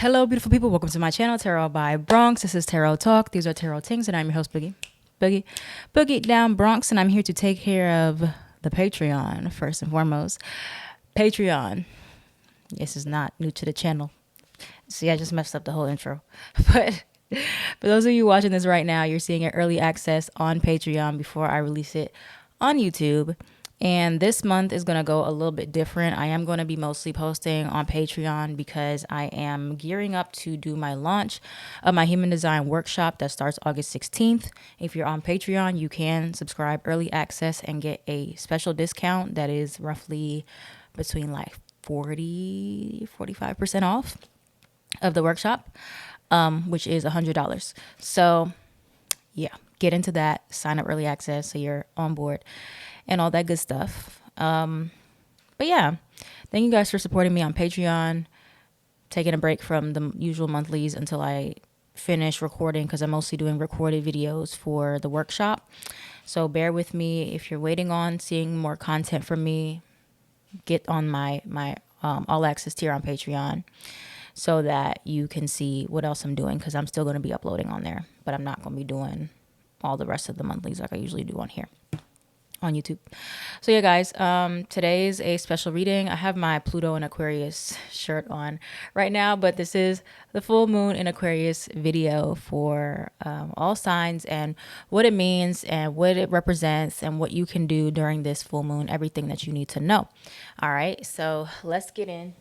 Hello, beautiful people. Welcome to my channel, Tarot by Bronx. This is Tarot Talk. These are Tarot Tings, and I'm your host, Boogie down Bronx, and I'm here to take care of the Patreon first and foremost. Patreon. This is not new to the channel. See, I just messed up the whole intro. But for those of you watching this right now, you're seeing it early access on Patreon before I release it on YouTube. And this month is going to go a little bit different. I am going to be mostly posting on Patreon because I am gearing up to do my launch of my human design workshop that starts August 16th. If you're on Patreon, you can subscribe early access and get a special discount that is roughly between like 45% off of the workshop, which is $100. So yeah, get into that, sign up early access so you're on board and all that good stuff. But yeah, thank you guys for supporting me on Patreon, taking a break from the usual monthlies until I finish recording, because I'm mostly doing recorded videos for the workshop. So bear with me. If you're waiting on seeing more content from me, get on my all access tier on Patreon so that you can see what else I'm doing, because I'm still going to be uploading on there, but I'm not going to be doing all the rest of the monthlies like I usually do on here on YouTube. So yeah, guys, today is a special reading. I have my Pluto and Aquarius shirt on right now, but this is the full moon in Aquarius video for all signs and what it means and what it represents and what you can do during this full moon, everything that you need to know. All right, so let's get in.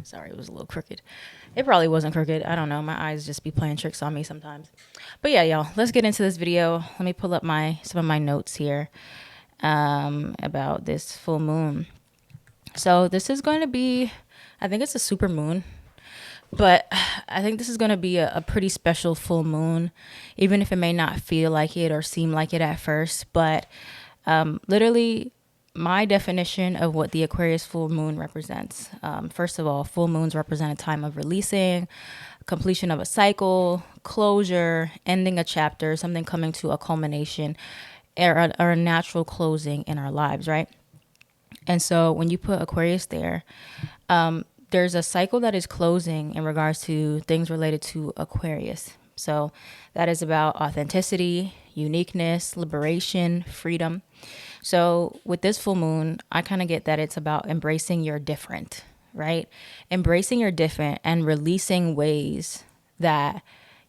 Sorry, it was a little crooked. It probably wasn't crooked. I don't know. My eyes just be playing tricks on me sometimes. But yeah, y'all, let's get into this video. Let me pull up some of my notes here about this full moon. So this is going to be, I think it's a super moon, but I think this is going to be a pretty special full moon, even if it may not feel like it or seem like it at first. But literally, my definition of what the Aquarius full moon represents. First of all, full moons represent a time of releasing, completion of a cycle, closure, ending a chapter, something coming to a culmination, or a natural closing in our lives, right? And so when you put Aquarius there, there's a cycle that is closing in regards to things related to Aquarius. So that is about authenticity, uniqueness, liberation, freedom. So with this full moon, I kind of get that it's about embracing your different, right? Embracing your different and releasing ways that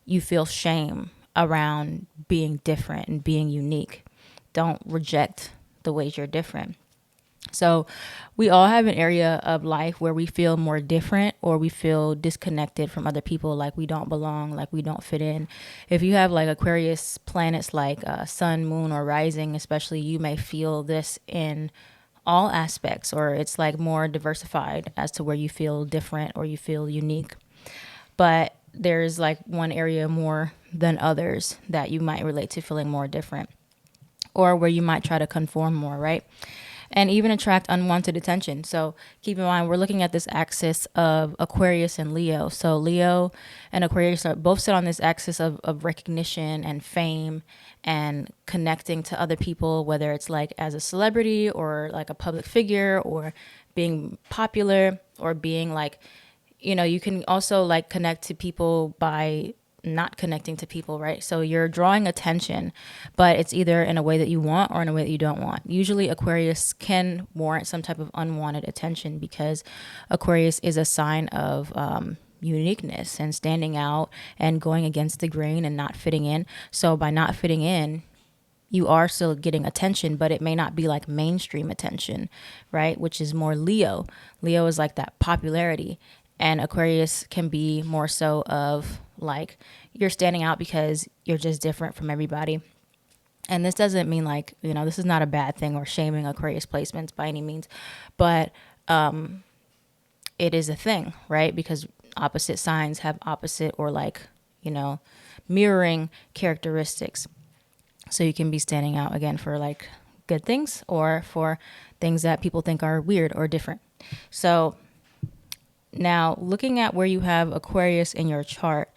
you feel shame around being different and being unique. Don't reject the ways you're different. So we all have an area of life where we feel more different, or we feel disconnected from other people, like we don't belong, like we don't fit in. If you have like Aquarius planets like sun, moon, or rising, especially, you may feel this in all aspects, or it's like more diversified as to where you feel different or you feel unique. But there's like one area more than others that you might relate to feeling more different, or where you might try to conform more, right? And even attract unwanted attention. So keep in mind, we're looking at this axis of Aquarius and Leo. So Leo and Aquarius are both sit on this axis of recognition and fame and connecting to other people, whether it's like as a celebrity or like a public figure, or being popular, or being like, you can also like connect to people by not connecting to people, right? So you're drawing attention, but it's either in a way that you want or in a way that you don't want. Usually Aquarius can warrant some type of unwanted attention, because Aquarius is a sign of uniqueness and standing out and going against the grain and not fitting in. So by not fitting in, you are still getting attention, but it may not be like mainstream attention, right? Which is more Leo. Leo is like that popularity. And Aquarius can be more so of like, you're standing out because you're just different from everybody. And this doesn't mean like, this is not a bad thing or shaming Aquarius placements by any means, but it is a thing, right? Because opposite signs have opposite, or like, mirroring characteristics. So you can be standing out again for like good things, or for things that people think are weird or different. So now, looking at where you have Aquarius in your chart,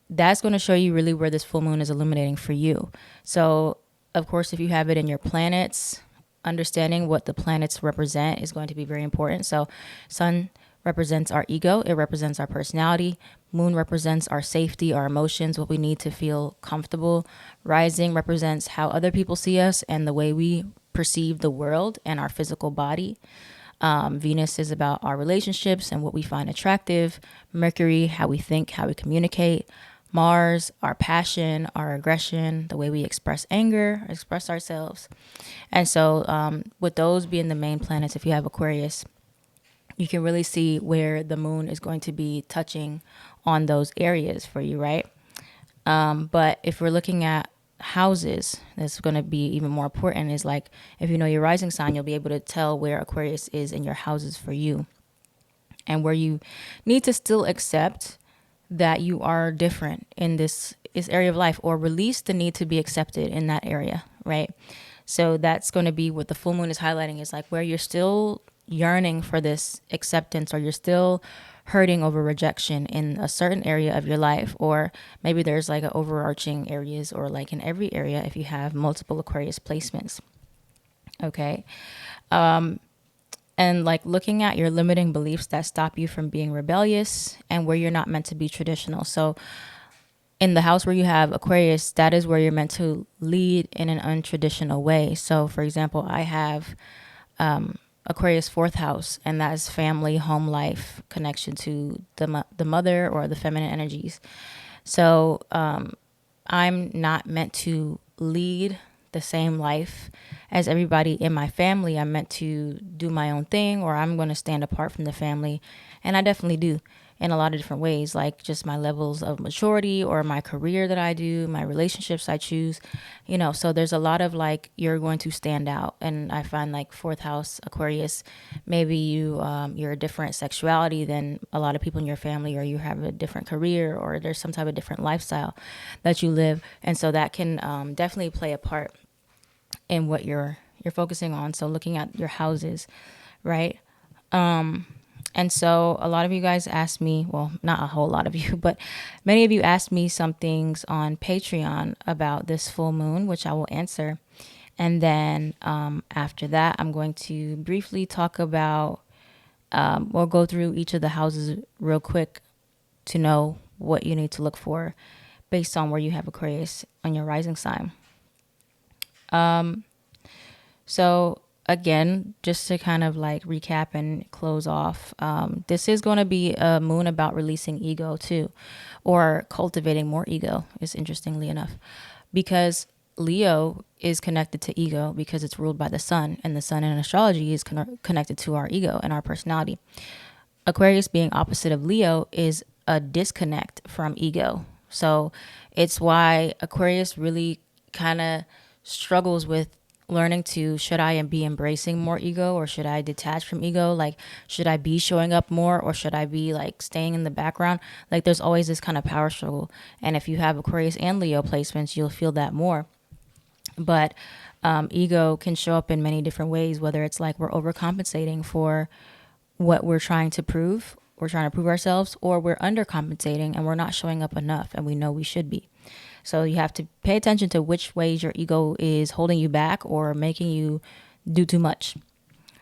that's going to show you really where this full moon is illuminating for you. So, of course, if you have it in your planets, understanding what the planets represent is going to be very important. So sun represents our ego, it represents our personality. Moon represents our safety, our emotions, what we need to feel comfortable. Rising represents how other people see us and the way we perceive the world and our physical body. Venus is about our relationships and what we find attractive. Mercury, how we think, how we communicate. Mars, our passion, our aggression, the way we express anger, express ourselves. And so, with those being the main planets, if you have Aquarius, you can really see where the moon is going to be touching on those areas for you, right? But if we're looking at houses, that's going to be even more important. Is like, if you know your rising sign, you'll be able to tell where Aquarius is in your houses for you, and where you need to still accept that you are different in this area of life, or release the need to be accepted in that area, right? So that's going to be what the full moon is highlighting, is like where you're still yearning for this acceptance, or you're still hurting over rejection in a certain area of your life, or maybe there's like an overarching areas, or like in every area if you have multiple Aquarius placements. Okay. And like looking at your limiting beliefs that stop you from being rebellious, and where you're not meant to be traditional. So in the house where you have Aquarius, that is where you're meant to lead in an untraditional way. So for example, I have Aquarius fourth house, and that's family, home life, connection to the mother or the feminine energies. So I'm not meant to lead the same life as everybody in my family. I'm meant to do my own thing, or I'm going to stand apart from the family. And I definitely do in a lot of different ways, like just my levels of maturity, or my career that I do, my relationships I choose, so there's a lot of like, you're going to stand out. And I find like fourth house Aquarius, maybe you're a different sexuality than a lot of people in your family, or you have a different career, or there's some type of different lifestyle that you live. And so that can definitely play a part in what you're focusing on. So looking at your houses, right? And so a lot of you guys asked me, well, not a whole lot of you, but many of you asked me some things on Patreon about this full moon, which I will answer. And then after that, I'm going to briefly talk about, we'll go through each of the houses real quick to know what you need to look for based on where you have Aquarius on your rising sign. So again, just to kind of like recap and close off, this is going to be a moon about releasing ego too, or cultivating more ego, is interestingly enough, because Leo is connected to ego because it's ruled by the sun, and the sun in astrology is connected to our ego and our personality. Aquarius being opposite of Leo is a disconnect from ego. So it's why Aquarius really kind of struggles with learning to, should I be embracing more ego, or should I detach from ego? Like, should I be showing up more, or should I be like staying in the background? Like, there's always this kind of power struggle. And if you have Aquarius and Leo placements, you'll feel that more. But ego can show up in many different ways, whether it's like we're overcompensating for what we're trying to prove. We're trying to prove ourselves, or we're undercompensating and we're not showing up enough, and we know we should be. So you have to pay attention to which ways your ego is holding you back or making you do too much.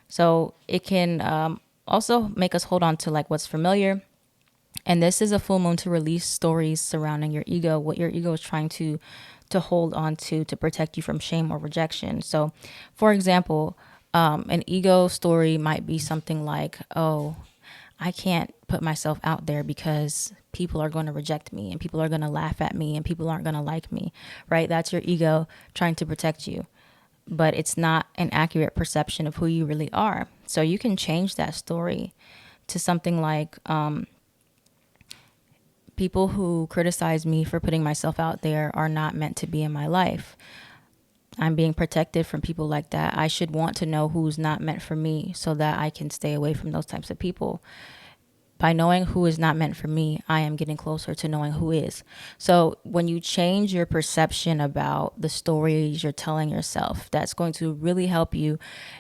So it can also make us hold on to like what's familiar. And this is a full moon to release stories surrounding your ego, what your ego is trying to hold on to protect you from shame or rejection. So for example, an ego story might be something like, oh, I can't put myself out there because people are going to reject me, and people are going to laugh at me, and people aren't going to like me, right? That's your ego trying to protect you, but it's not an accurate perception of who you really are. So you can change that story to something like, people who criticize me for putting myself out there are not meant to be in my life. I'm being protected from people like that. I should want to know who's not meant for me so that I can stay away from those types of people. By knowing who is not meant for me, I am getting closer to knowing who is. So when you change your perception about the stories you're telling yourself, that's going to really help you.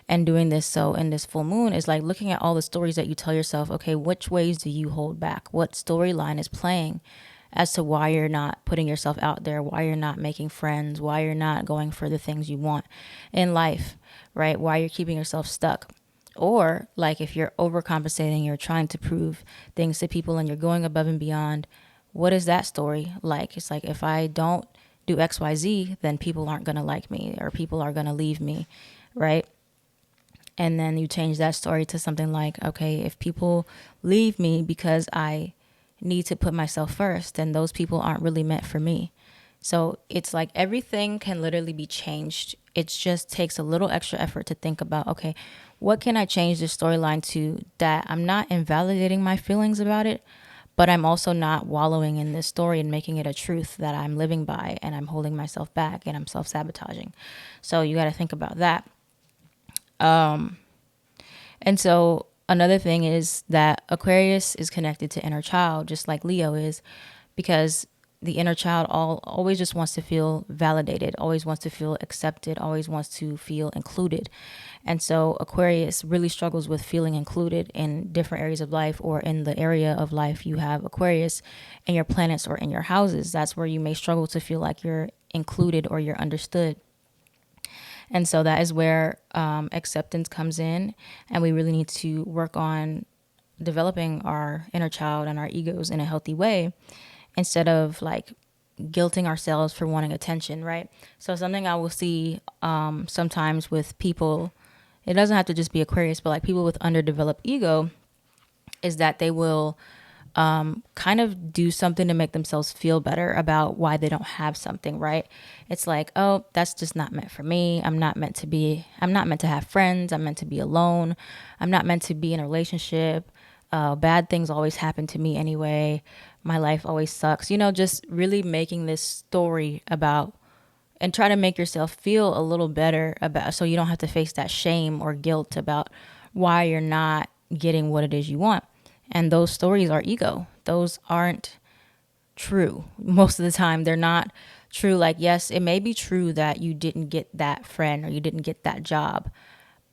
And doing this, so in this full moon, is like looking at all the stories that you tell yourself. Okay, which ways do you hold back? What storyline is playing as to why you're not putting yourself out there, why you're not making friends, why you're not going for the things you want in life, right? Why you're keeping yourself stuck. Or like if you're overcompensating, you're trying to prove things to people and you're going above and beyond, what is that story like? It's like, if I don't do XYZ, then people aren't going to like me or people are going to leave me, right? And then you change that story to something like, okay, if people leave me because I need to put myself first, then those people aren't really meant for me. So it's like everything can literally be changed. It just takes a little extra effort to think about, okay, what can I change this storyline to that I'm not invalidating my feelings about it, but I'm also not wallowing in this story and making it a truth that I'm living by and I'm holding myself back and I'm self-sabotaging. So you got to think about that. And so another thing is that Aquarius is connected to inner child, just like Leo is, because the inner child always just wants to feel validated, always wants to feel accepted, always wants to feel included. And so Aquarius really struggles with feeling included in different areas of life, or in the area of life you have Aquarius in your planets or in your houses. That's where you may struggle to feel like you're included or you're understood. And so that is where acceptance comes in. And we really need to work on developing our inner child and our egos in a healthy way, instead of like guilting ourselves for wanting attention, right? So something I will see sometimes with people, it doesn't have to just be Aquarius, but like people with underdeveloped ego, is that they will kind of do something to make themselves feel better about why they don't have something, right? It's like, oh, that's just not meant for me. I'm not meant to have friends. I'm meant to be alone. I'm not meant to be in a relationship. Bad things always happen to me anyway. My life always sucks. Just really making this story about, and try to make yourself feel a little better about, so you don't have to face that shame or guilt about why you're not getting what it is you want. And those stories are ego. Those aren't true. Most of the time, they're not true. Like, yes, it may be true that you didn't get that friend or you didn't get that job.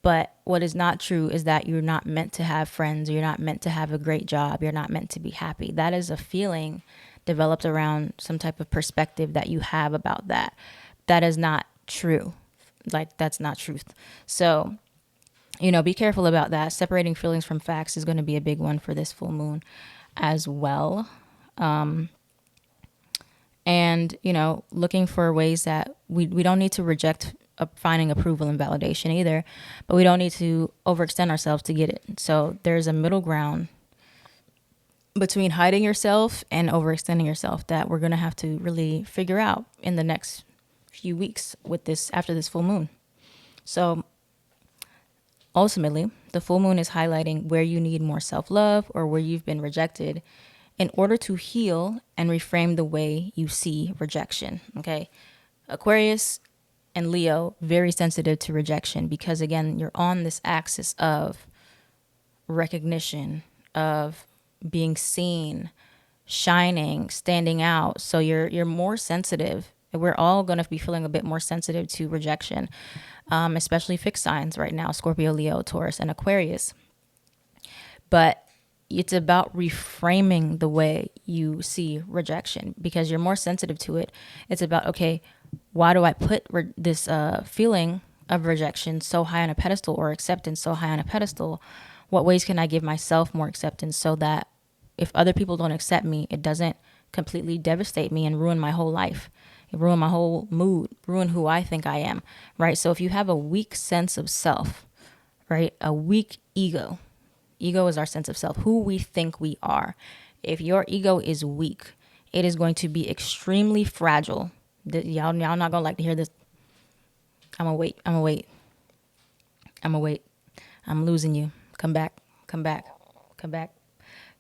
But what is not true is that you're not meant to have friends. Or you're not meant to have a great job. You're not meant to be happy. That is a feeling developed around some type of perspective that you have about that. That is not true. Like, that's not truth. So, be careful about that. Separating feelings from facts is going to be a big one for this full moon as well. And, looking for ways that we don't need to reject finding approval and validation either, but we don't need to overextend ourselves to get it. So there's a middle ground between hiding yourself and overextending yourself that we're going to have to really figure out in the next few weeks after this full moon. So ultimately, the full moon is highlighting where you need more self-love or where you've been rejected in order to heal and reframe the way you see rejection. Okay. Aquarius and Leo, very sensitive to rejection because, again, you're on this axis of recognition, of being seen, shining, standing out. So you're more sensitive. We're all going to be feeling a bit more sensitive to rejection, especially fixed signs right now, Scorpio, Leo, Taurus, and Aquarius. But it's about reframing the way you see rejection because you're more sensitive to it. It's about, okay, why do I put this feeling of rejection so high on a pedestal, or acceptance so high on a pedestal? What ways can I give myself more acceptance so that if other people don't accept me, it doesn't completely devastate me and ruin my whole life, ruin my whole mood, ruin who I think I am, right? So if you have a weak sense of self, right, a weak ego is our sense of self, who we think we are. If your ego is weak, it is going to be extremely fragile. Y'all not gonna like to hear this. I'm gonna wait. I'm losing you. Come back.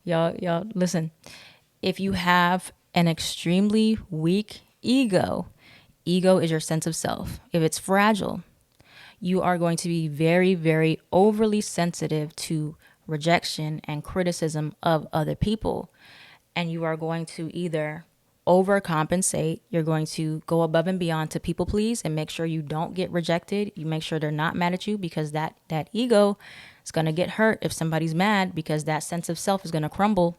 Y'all, listen. If you have an extremely weak ego is your sense of self. If it's fragile, you are going to be very, very overly sensitive to rejection and criticism of other people. And you are going to either overcompensate, you're going to go above and beyond to people please and make sure you don't get rejected. You make sure they're not mad at you because that ego is going to get hurt if somebody's mad, because that sense of self is going to crumble.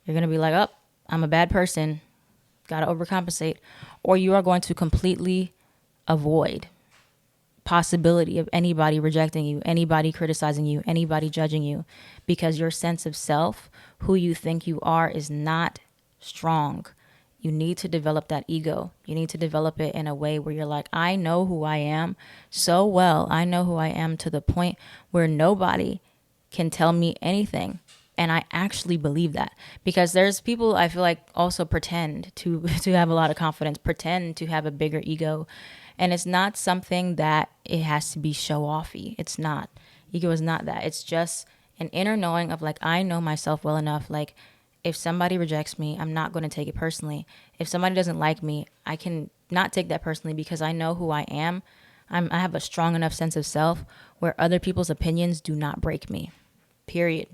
You're going to be like, oh, I'm a bad person. got to overcompensate, or you are going to completely avoid possibility of anybody rejecting you, anybody criticizing you, anybody judging you, because your sense of self, who you think you are, is not strong. You need to develop that ego. You need to develop it in a way where you're like, I know who I am so well. I know who I am to the point where nobody can tell me anything. And I actually believe that, because there's people I feel like also pretend to have a lot of confidence, pretend to have a bigger ego. And it's not something that it has to be show offy. It's not. Ego is not that. It's just an inner knowing of like, I know myself well enough. Like, if somebody rejects me, I'm not going to take it personally. If somebody doesn't like me, I can not take that personally, because I know who I am. I have a strong enough sense of self where other people's opinions do not break me. Period.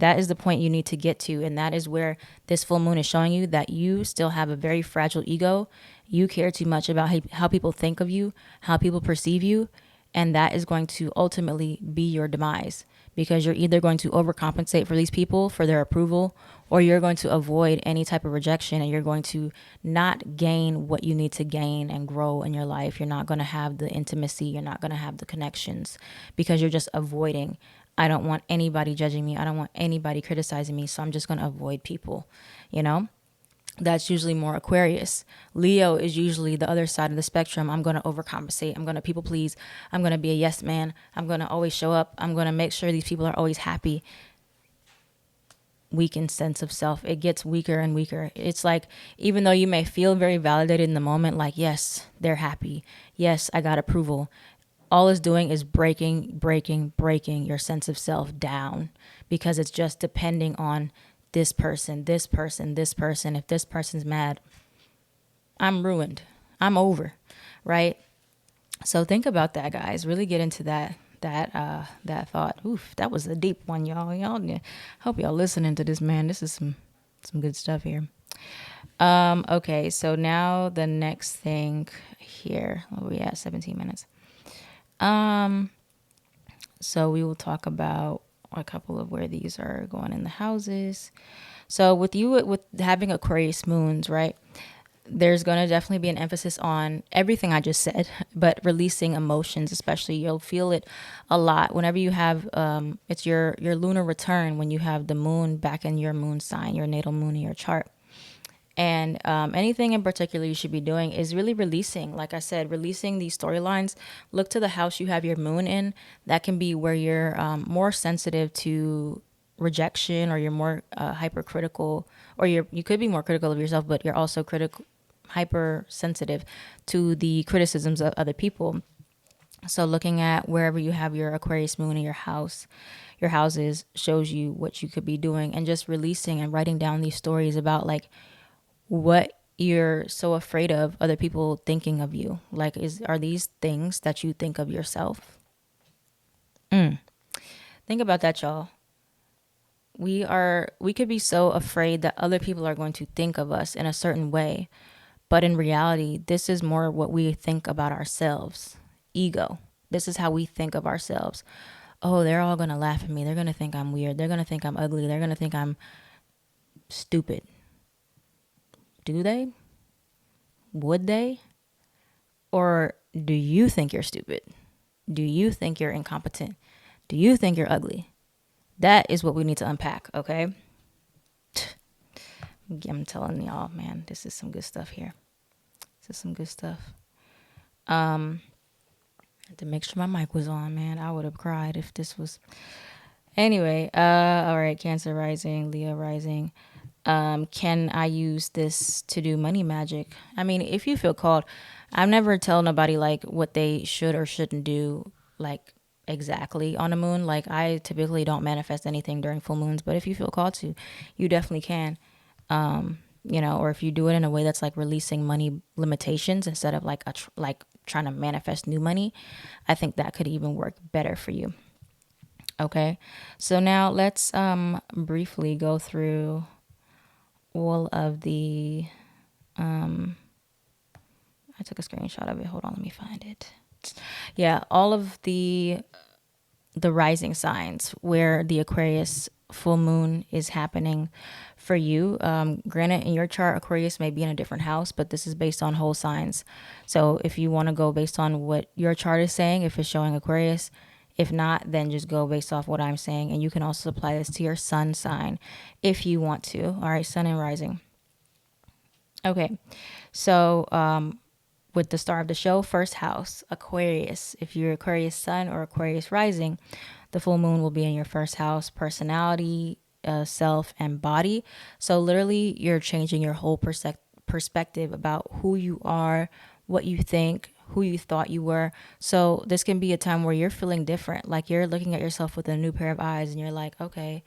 That is the point you need to get to. And that is where this full moon is showing you that you still have a very fragile ego. You care too much about how people think of you, how people perceive you. And that is going to ultimately be your demise, because you're either going to overcompensate for these people, for their approval, or you're going to avoid any type of rejection, and you're going to not gain what you need to gain and grow in your life. You're not going to have the intimacy. You're not going to have the connections, because you're just avoiding. I don't want anybody judging me. I don't want anybody criticizing me. So I'm just going to avoid people, you know? That's usually more Aquarius. Leo is usually the other side of the spectrum. I'm going to overcompensate. I'm going to people please. I'm going to be a yes man. I'm going to always show up. I'm going to make sure these people are always happy. Weakened sense of self. It gets weaker and weaker. It's like, even though you may feel very validated in the moment, like, yes, they're happy. Yes, I got approval. All it's doing is breaking your sense of self down, because it's just depending on this person. If this person's mad, I'm ruined. I'm over, right? So think about that, guys. Really get into that thought. Oof, that was a deep one, y'all. Hope y'all listening to this, man. This is some good stuff here. Okay, so now the next thing here. Oh, we at 17 minutes. So we will talk about a couple of where these are going in the houses. So with having Aquarius moons, right? There's going to definitely be an emphasis on everything I just said, but releasing emotions, especially. You'll feel it a lot whenever you have, it's your lunar return, when you have the moon back in your moon sign, your natal moon in your chart. And anything in particular you should be doing is really releasing, like I said, releasing these storylines. Look to the house you have your moon in. That can be where you're more sensitive to rejection, or you're more hypercritical, or you could be more critical of yourself, but you're also hypersensitive to the criticisms of other people. So looking at wherever you have your Aquarius moon in your houses shows you what you could be doing, and just releasing and writing down these stories about like what you're so afraid of other people thinking of you. Like, are these things that you think of yourself? Think about that, y'all. We could be so afraid that other people are going to think of us in a certain way, but in reality, this is more what we think about ourselves. Ego. This is how we think of ourselves. Oh, they're all going to laugh at me. They're going to think I'm weird. They're going to think I'm ugly. They're going to think I'm stupid. Do they? Would they? Or do you think you're stupid? Do you think you're incompetent? Do you think you're ugly? That is what we need to unpack, okay? I'm telling y'all, man, this is some good stuff here. This is some good stuff. I had to make sure my mic was on, man. I would have cried if this was... Anyway, all right, Cancer rising, Leo rising. Can I use this to do money magic? I mean, if you feel called, I've never tell nobody like what they should or shouldn't do, like exactly on a moon. Like, I typically don't manifest anything during full moons, but if you feel called to, you definitely can. Or if you do it in a way that's like releasing money limitations instead of like trying to manifest new money, I think that could even work better for you. Okay, so now let's briefly go through all of the I took a screenshot of it. Hold on, let me find it. Yeah, all of the rising signs where the Aquarius full moon is happening for you. Granted, in your chart, Aquarius may be in a different house, but this is based on whole signs. So if you want to go based on what your chart is saying, if it's showing Aquarius, if not, then just go based off what I'm saying. And you can also apply this to your sun sign if you want to. All right, sun and rising. Okay, so with the star of the show, first house, Aquarius. If you're Aquarius sun or Aquarius rising, the full moon will be in your first house, personality, self, and body. So literally, you're changing your whole perspective about who you are, what you think, who you thought you were. So this can be a time where you're feeling different. Like you're looking at yourself with a new pair of eyes and you're like, okay,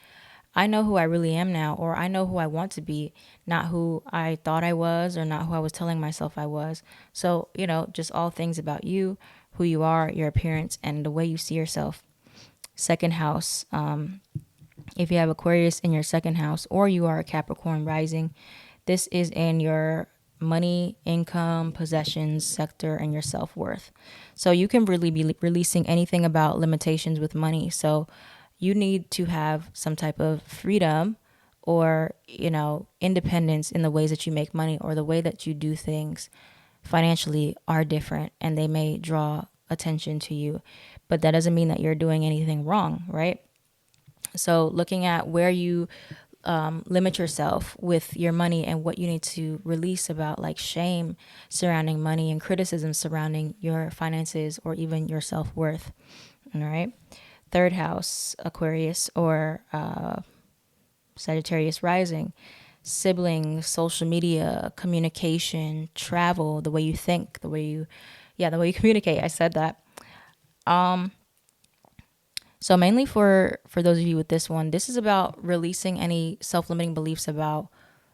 I know who I really am now, or I know who I want to be, not who I thought I was, or not who I was telling myself I was. So, just all things about you, who you are, your appearance, and the way you see yourself. Second house, if you have Aquarius in your second house, or you are a Capricorn rising, this is in your money, income, possessions sector, and your self worth. So you can really be releasing anything about limitations with money. So you need to have some type of freedom or, independence in the ways that you make money or the way that you do things financially are different and they may draw attention to you. But that doesn't mean that you're doing anything wrong, right? So looking at where you limit yourself with your money and what you need to release about like shame surrounding money and criticism surrounding your finances or even your self-worth. All right. Third house, Aquarius or Sagittarius rising, siblings, social media, communication, travel, the way you think, the way you communicate. I said that. So mainly for those of you with this one, this is about releasing any self-limiting beliefs about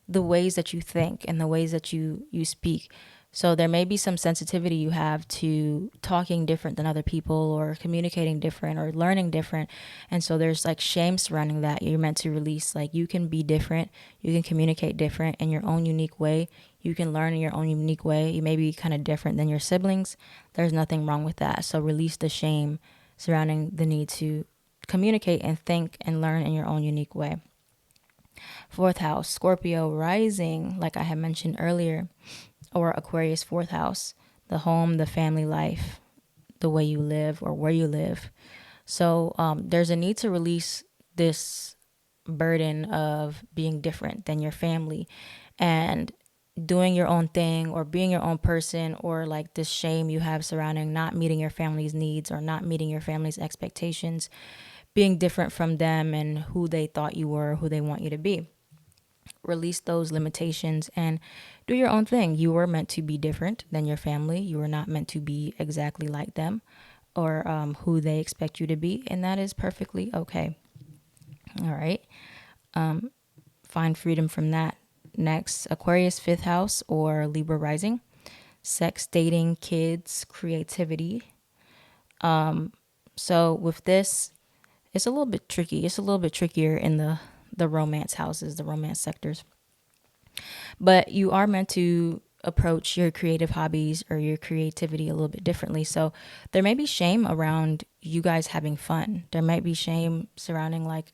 the ways that you think and the ways that you speak. So there may be some sensitivity you have to talking different than other people or communicating different or learning different. And so there's like shame surrounding that. You're meant to release, like you can be different. You can communicate different in your own unique way. You can learn in your own unique way. You may be kind of different than your siblings. There's nothing wrong with that. So release the shame surrounding the need to communicate and think and learn in your own unique way. Fourth house, Scorpio rising, like I had mentioned earlier, or Aquarius fourth house, the home, the family life, the way you live or where you live. So there's a need to release this burden of being different than your family and doing your own thing or being your own person, or like this shame you have surrounding not meeting your family's needs or not meeting your family's expectations, being different from them and who they thought you were, who they want you to be. Release those limitations and do your own thing. You were meant to be different than your family. You were not meant to be exactly like them or who they expect you to be, and that is perfectly okay. All right. Find freedom from that. Next, Aquarius fifth house or Libra rising, sex, dating, kids, creativity. So with this, it's a little bit tricky. It's a little bit trickier in the romance houses, the romance sectors. But you are meant to approach your creative hobbies or your creativity a little bit differently. So there may be shame around you guys having fun. There might be shame surrounding like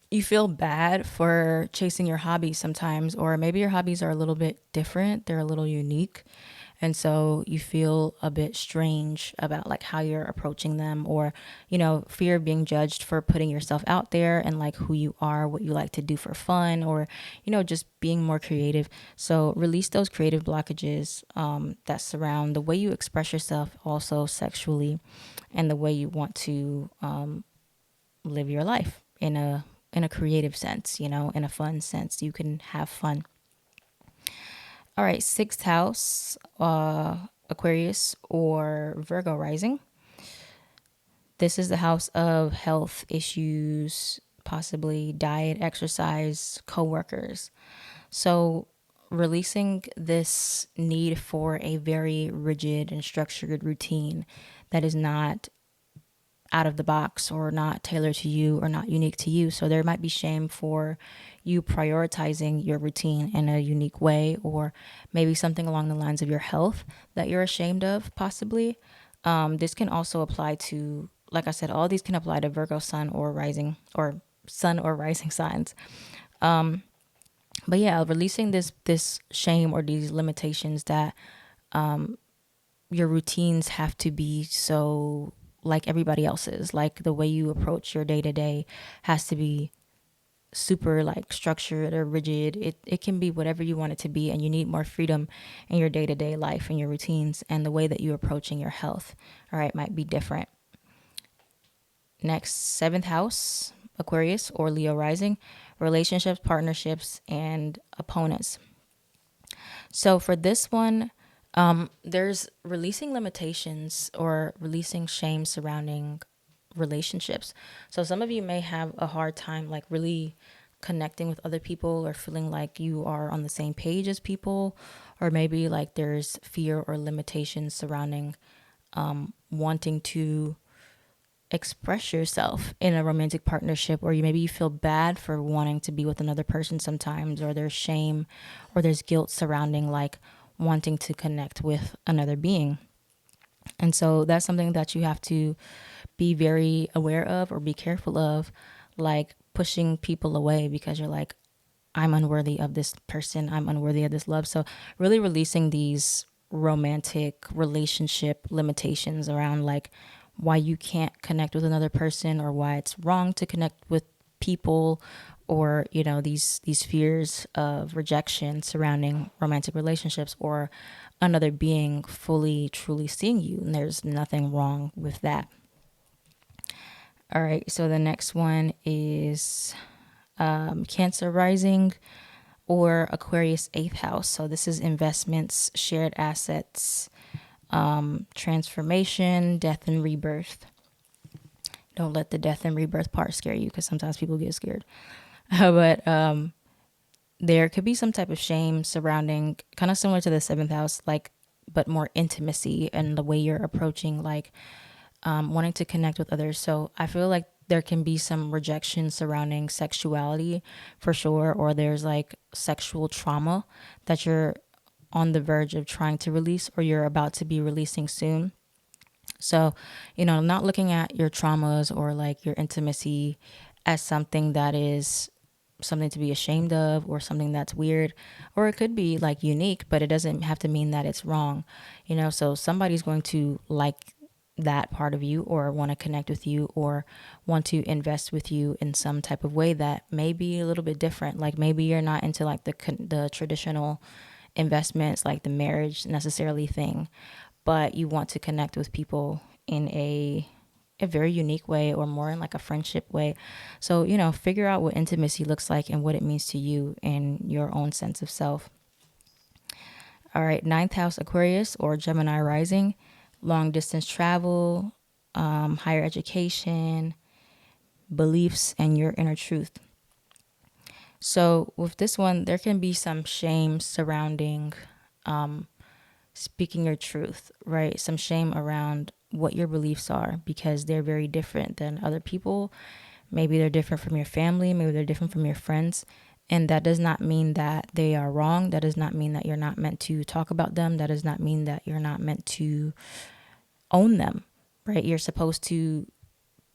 you feel bad for chasing your hobbies sometimes, or maybe your hobbies are a little bit different. They're a little unique. And so you feel a bit strange about like how you're approaching them, or, fear of being judged for putting yourself out there and like who you are, what you like to do for fun, or, just being more creative. So release those creative blockages that surround the way you express yourself also sexually and the way you want to live your life in a creative sense, in a fun sense. You can have fun. All right, sixth house, Aquarius or Virgo rising. This is the house of health issues, possibly diet, exercise, coworkers. So releasing this need for a very rigid and structured routine that is not out of the box or not tailored to you or not unique to you. So there might be shame for you prioritizing your routine in a unique way, or maybe something along the lines of your health that you're ashamed of, possibly. This can also apply to, like I said, all these can apply to Virgo sun or rising or sun or rising signs. But yeah, releasing this shame or these limitations that your routines have to be so like everybody else's. Like the way you approach your day to day has to be super like structured or rigid. It can be whatever you want it to be, and you need more freedom in your day to day life and your routines, and the way that you're approaching your health. All right, might be different. Next, seventh house, Aquarius or Leo rising, relationships, partnerships, and opponents. So for this one, there's releasing limitations or releasing shame surrounding relationships. So some of you may have a hard time like really connecting with other people or feeling like you are on the same page as people, or maybe like there's fear or limitations surrounding wanting to express yourself in a romantic partnership, or maybe you feel bad for wanting to be with another person sometimes, or there's shame or there's guilt surrounding like wanting to connect with another being. And so that's something that you have to be very aware of or be careful of, like pushing people away because you're like, I'm unworthy of this person, I'm unworthy of this love. So really releasing these romantic relationship limitations around like why you can't connect with another person, or why it's wrong to connect with people, or these fears of rejection surrounding romantic relationships, or another being fully truly seeing you, and there's nothing wrong with that. All right, so the next one is Cancer rising or Aquarius eighth house. So this is investments, shared assets, transformation, death and rebirth. Don't let the death and rebirth part scare you, because sometimes people get scared. But there could be some type of shame surrounding, kind of similar to the seventh house, like, but more intimacy and the way you're approaching, like wanting to connect with others. So I feel like there can be some rejection surrounding sexuality for sure, or there's like sexual trauma that you're on the verge of trying to release, or you're about to be releasing soon. So, not looking at your traumas or like your intimacy as something that is something to be ashamed of, or something that's weird, or it could be like unique, but it doesn't have to mean that it's wrong. So somebody's going to like that part of you, or want to connect with you, or want to invest with you in some type of way that may be a little bit different. Like maybe you're not into like the traditional investments, like the marriage necessarily thing, but you want to connect with people in a very unique way, or more in like a friendship way. So, figure out what intimacy looks like and what it means to you and your own sense of self. All right, ninth house Aquarius or Gemini rising, long distance travel, higher education, beliefs, and your inner truth. So with this one, there can be some shame surrounding speaking your truth, right? Some shame around what your beliefs are, because they're very different than other people. Maybe they're different from your family, maybe they're different from your friends. And that does not mean that they are wrong. That does not mean that you're not meant to talk about them. That does not mean that you're not meant to own them, right? You're supposed to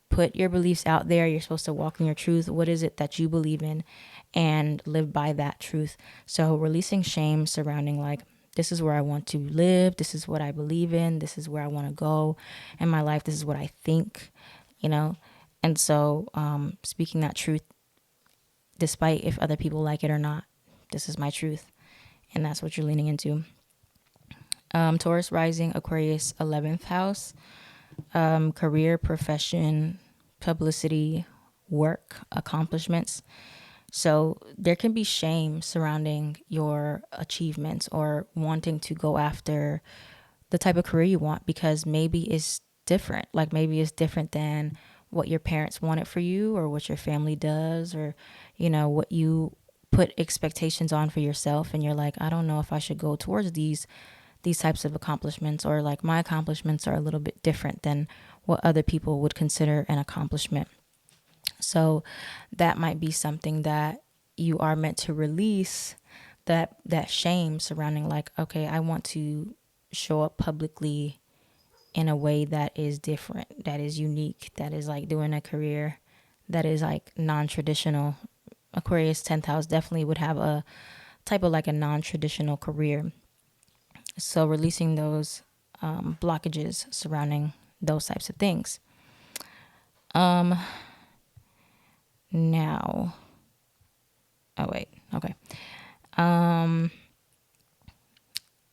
put your beliefs out there. You're supposed to walk in your truth. What is it that you believe in, and live by that truth? So releasing shame surrounding like, this is where I want to live. This is what I believe in. This is where I want to go in my life. This is what I think, And so speaking that truth, despite if other people like it or not, this is my truth. And that's what you're leaning into. Taurus rising, Aquarius 11th house, career, profession, publicity, work, accomplishments. So there can be shame surrounding your achievements, or wanting to go after the type of career you want, because maybe it's different. Like maybe it's different than what your parents wanted for you, or what your family does, or, what you put expectations on for yourself. And you're like, I don't know if I should go towards these types of accomplishments, or like my accomplishments are a little bit different than what other people would consider an accomplishment. So that might be something that you are meant to release, that shame surrounding like, okay, I want to show up publicly in a way that is different, that is unique, that is like doing a career that is like non-traditional. Aquarius 10th house definitely would have a type of like a non-traditional career. So releasing those blockages surrounding those types of things. Now, oh wait, okay.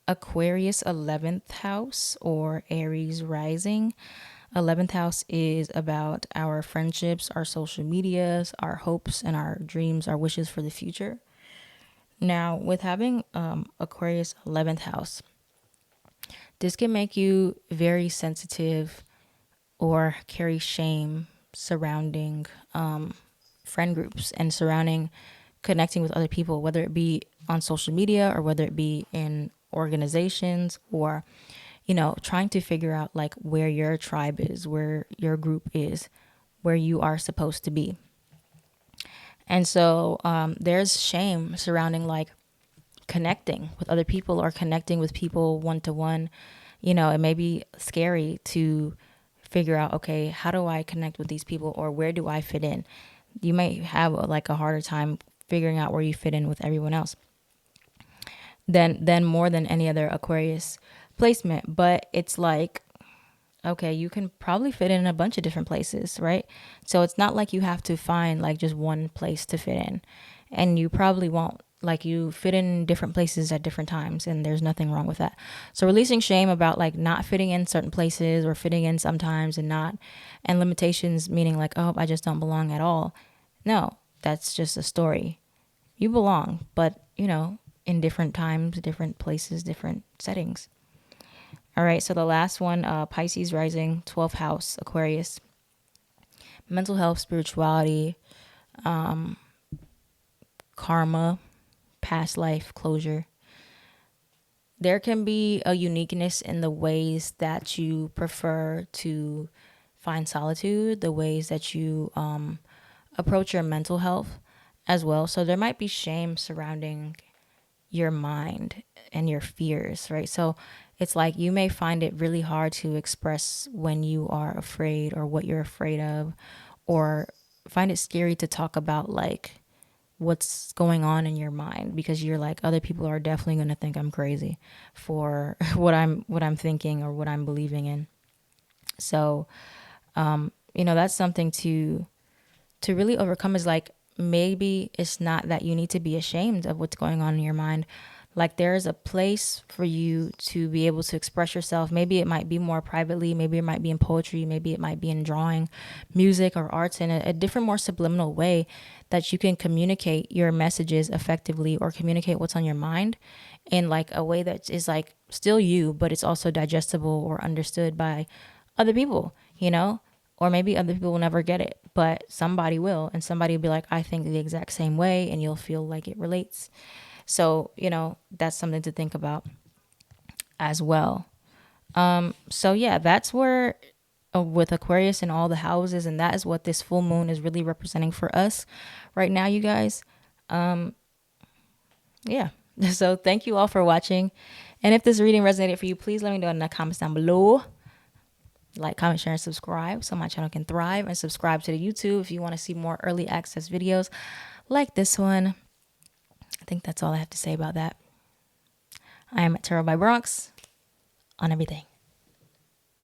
Aquarius 11th house or Aries rising. 11th house is about our friendships, our social medias, our hopes and our dreams, our wishes for the future. Now, with having Aquarius 11th house, this can make you very sensitive or carry shame surrounding friend groups and surrounding connecting with other people, whether it be on social media or whether it be in organizations, or trying to figure out like where your tribe is, where your group is, where you are supposed to be. And so there's shame surrounding like connecting with other people or connecting with people one to one. It may be scary to figure out, okay, how do I connect with these people, or where do I fit in? You might have like a harder time figuring out where you fit in with everyone else than more than any other Aquarius placement. But it's like, okay, you can probably fit in a bunch of different places, right? So it's not like you have to find like just one place to fit in, and you probably won't. Like, you fit in different places at different times, and there's nothing wrong with that. So releasing shame about like not fitting in certain places or fitting in sometimes and not, and limitations meaning like, oh, I just don't belong at all. No, that's just a story. You belong, but in different times, different places, different settings. All right, so the last one, Pisces rising, 12th house, Aquarius. Mental health, spirituality, karma, past life closure. There can be a uniqueness in the ways that you prefer to find solitude, the ways that you approach your mental health as well. So there might be shame surrounding your mind and your fears, right? So it's like you may find it really hard to express when you are afraid or what you're afraid of, or find it scary to talk about like what's going on in your mind, because you're like, other people are definitely going to think I'm crazy for what I'm thinking or what I'm believing in. So that's something to really overcome, is like, maybe it's not that you need to be ashamed of what's going on in your mind. Like, there's a place for you to be able to express yourself. Maybe it might be more privately, maybe it might be in poetry, maybe it might be in drawing, music, or arts, in a different, more subliminal way that you can communicate your messages effectively, or communicate what's on your mind in like a way that is like still you, but it's also digestible or understood by other people, or maybe other people will never get it, but somebody will, and somebody will be like, I think the exact same way, and you'll feel like it relates. So, that's something to think about as well. So yeah, that's where with Aquarius and all the houses, and that is what this full moon is really representing for us right now, you guys. Yeah. So thank you all for watching. And if this reading resonated for you, please let me know in the comments down below. Like, comment, share, and subscribe so my channel can thrive. And subscribe to the YouTube if you want to see more early access videos like this one. I think that's all I have to say about that. I am at Tarot by Bronx on everything.